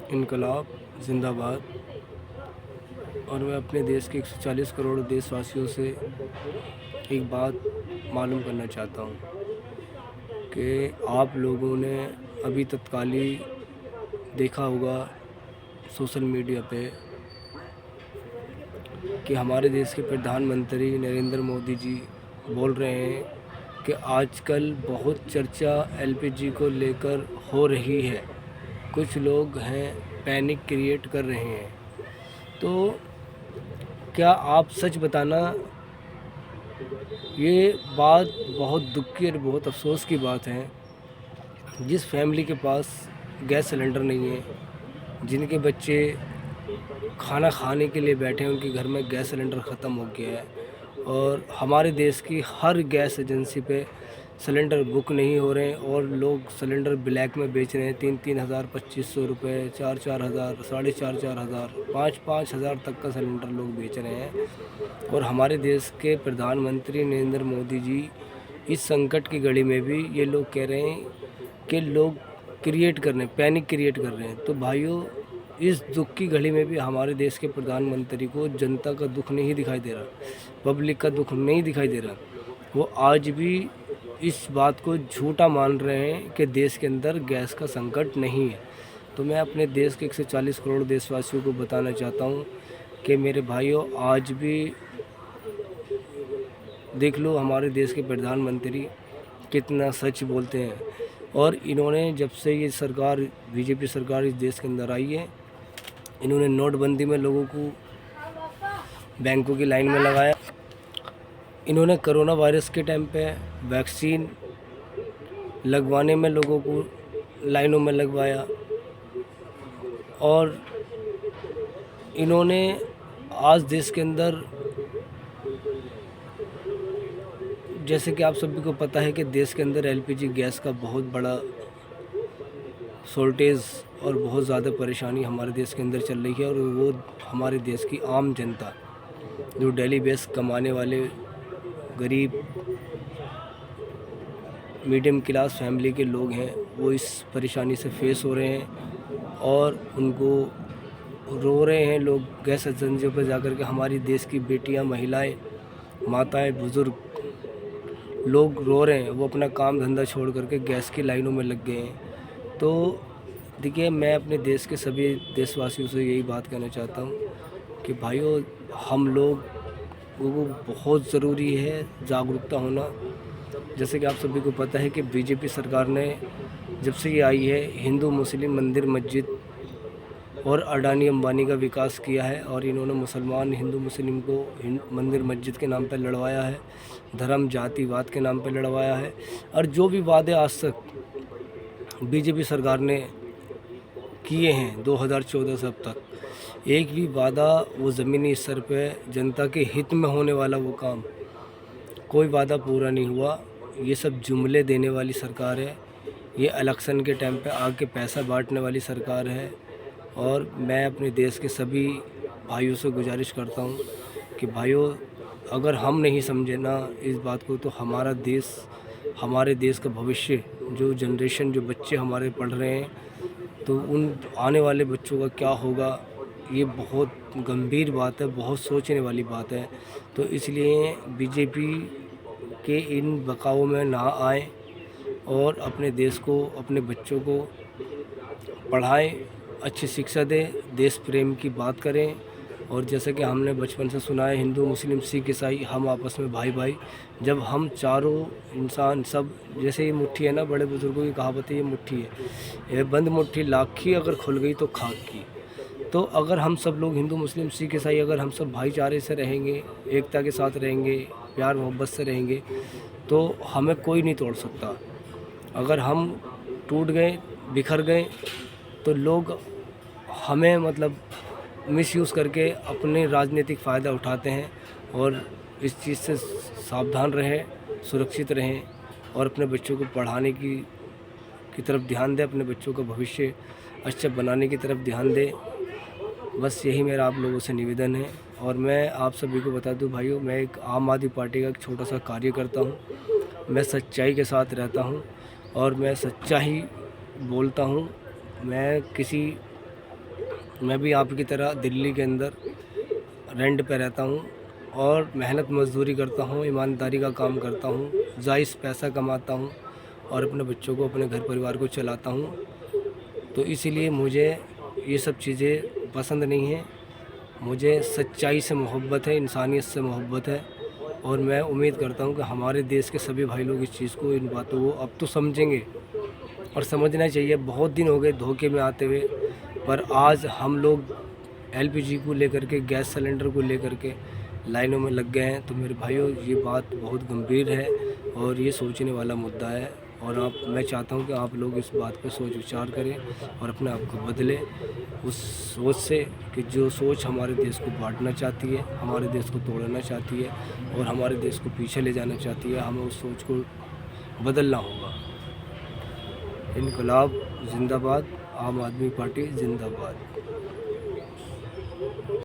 इनकलाब जिंदाबाद। और मैं अपने देश के 140 करोड़ देशवासियों से एक बात मालूम करना चाहता हूँ कि आप लोगों ने अभी तत्कालीन देखा होगा सोशल मीडिया पे कि हमारे देश के प्रधानमंत्री नरेंद्र मोदी जी बोल रहे हैं कि आजकल बहुत चर्चा एलपीजी को लेकर हो रही है। कुछ लोग हैं पैनिक क्रिएट कर रहे हैं। तो क्या आप सच बताना, ये बात बहुत दुख की और बहुत अफसोस की बात है। जिस फैमिली के पास गैस सिलेंडर नहीं है, जिनके बच्चे खाना खाने के लिए बैठे हैं, उनके घर में गैस सिलेंडर ख़त्म हो गया है और हमारे देश की हर गैस एजेंसी पे सिलेंडर बुक नहीं हो रहे हैं और लोग सिलेंडर ब्लैक में बेच रहे हैं। 3-3 हज़ार, 2500 रुपये, 4-4 हज़ार, 4.5 हज़ार, 5-5 हज़ार तक का सिलेंडर लोग बेच रहे हैं। और हमारे देश के प्रधानमंत्री नरेंद्र मोदी जी इस संकट की घड़ी में भी ये लोग कह रहे हैं कि लोग क्रिएट कर रहे हैं, पैनिक क्रिएट कर रहे हैं। तो भाइयों, इस दुख की घड़ी में भी हमारे देश के प्रधानमंत्री को जनता का दुख नहीं दिखाई दे रहा, पब्लिक का दुख नहीं दिखाई दे रहा। वो आज भी इस बात को झूठा मान रहे हैं कि देश के अंदर गैस का संकट नहीं है। तो मैं अपने देश के 140 करोड़ देशवासियों को बताना चाहता हूँ कि मेरे भाइयों, आज भी देख लो हमारे देश के प्रधानमंत्री कितना सच बोलते हैं। और इन्होंने जब से ये सरकार, बीजेपी सरकार इस देश के अंदर आई है, इन्होंने नोटबंदी में लोगों को बैंकों की लाइन में लगाया। इन्होंने कोरोना वायरस के टाइम पे वैक्सीन लगवाने में लोगों को लाइनों में लगवाया। और इन्होंने आज देश के अंदर, जैसे कि आप सभी को पता है कि देश के अंदर एलपीजी गैस का बहुत बड़ा शॉर्टेज और बहुत ज़्यादा परेशानी हमारे देश के अंदर चल रही है। और वो हमारे देश की आम जनता, जो डेली बेस कमाने वाले गरीब मीडियम क्लास फैमिली के लोग हैं, वो इस परेशानी से फेस हो रहे हैं और उनको रो रहे हैं लोग गैस एजेंसियों पर जाकर के। हमारी देश की बेटियां, महिलाएं, माताएं, बुज़ुर्ग लोग रो रहे हैं, वो अपना काम धंधा छोड़ करके गैस की लाइनों में लग गए हैं। तो देखिए, मैं अपने देश के सभी देशवासियों से यही बात कहना चाहता हूँ कि भाइयों, हम लोग को बहुत ज़रूरी है जागरूकता होना। जैसे कि आप सभी को पता है कि बीजेपी सरकार ने जब से ये आई है, हिंदू मुस्लिम मंदिर मस्जिद और अडानी अंबानी का विकास किया है। और इन्होंने मुसलमान हिंदू मुस्लिम को मंदिर मस्जिद के नाम पर लड़वाया है, धर्म जातिवाद के नाम पर लड़वाया है। और जो भी वादे आज तक बीजेपी सरकार ने किए हैं 2014 से अब तक, एक भी वादा वो ज़मीनी स्तर पे जनता के हित में होने वाला वो काम, कोई वादा पूरा नहीं हुआ। ये सब जुमले देने वाली सरकार है। ये इलेक्शन के टाइम पे आके पैसा बांटने वाली सरकार है। और मैं अपने देश के सभी भाइयों से गुजारिश करता हूँ कि भाइयों, अगर हम नहीं समझे ना इस बात को, तो हमारा देश, हमारे देश का भविष्य, जो जनरेशन, जो बच्चे हमारे पढ़ रहे हैं, तो उन आने वाले बच्चों का क्या होगा, ये बहुत गंभीर बात है, बहुत सोचने वाली बात है। तो इसलिए बीजेपी के इन बहकावों में ना आए और अपने देश को, अपने बच्चों को पढ़ाएं, अच्छी शिक्षा दें, देश प्रेम की बात करें। और जैसे कि हमने बचपन से सुना है, हिंदू मुस्लिम सिख ईसाई हम आपस में भाई भाई। जब हम चारों इंसान सब, जैसे ये मुट्ठी है ना, बड़े बुजुर्गों की कहावत है, ये मुट्ठी है, ये बंद मुट्ठी लाख की, अगर खुल गई तो खाक की। तो अगर हम सब लोग हिंदू मुस्लिम सिख ईसाई, अगर हम सब भाईचारे से रहेंगे, एकता के साथ रहेंगे, प्यार मोहब्बत से रहेंगे, तो हमें कोई नहीं तोड़ सकता। अगर हम टूट गए, बिखर गए, तो लोग हमें मतलब मिसयूज़ करके अपने राजनीतिक फ़ायदा उठाते हैं। और इस चीज़ से सावधान रहें, सुरक्षित रहें और अपने बच्चों को पढ़ाने की तरफ ध्यान दें, अपने बच्चों का भविष्य अच्छा बनाने की तरफ ध्यान दें। बस यही मेरा आप लोगों से निवेदन है। और मैं आप सभी को बता दूं भाइयों, मैं एक आम आदमी पार्टी का एक छोटा सा कार्यकर्ता हूं। मैं सच्चाई के साथ रहता हूं और मैं सच्चा ही बोलता हूं। मैं किसी मैं भी आपकी तरह दिल्ली के अंदर रेंट पे रहता हूँ और मेहनत मज़दूरी करता हूँ, ईमानदारी का काम करता हूँ, जायज़ पैसा कमाता हूँ और अपने बच्चों को, अपने घर परिवार को चलाता हूँ। तो इसीलिए मुझे ये सब चीज़ें पसंद नहीं हैं। मुझे सच्चाई से मोहब्बत है, इंसानियत से मोहब्बत है और मैं उम्मीद करता हूँ कि हमारे देश के सभी भाई लोग इस चीज़ को, इन बातों को अब तो समझेंगे और समझना चाहिए। बहुत दिन हो गए धोखे में आते हुए, पर आज हम लोग एलपीजी को लेकर के, गैस सिलेंडर को लेकर के लाइनों में लग गए हैं। तो मेरे भाइयों, ये बात बहुत गंभीर है और ये सोचने वाला मुद्दा है और मैं चाहता हूँ कि आप लोग इस बात पर सोच विचार करें और अपने आप को बदलें उस सोच से कि जो सोच हमारे देश को बांटना चाहती है, हमारे देश को तोड़ना चाहती है और हमारे देश को पीछे ले जाना चाहती है। हमें उस सोच को बदलना होगा। इनकलाब जिंदाबाद, आम आदमी पार्टी जिंदाबाद।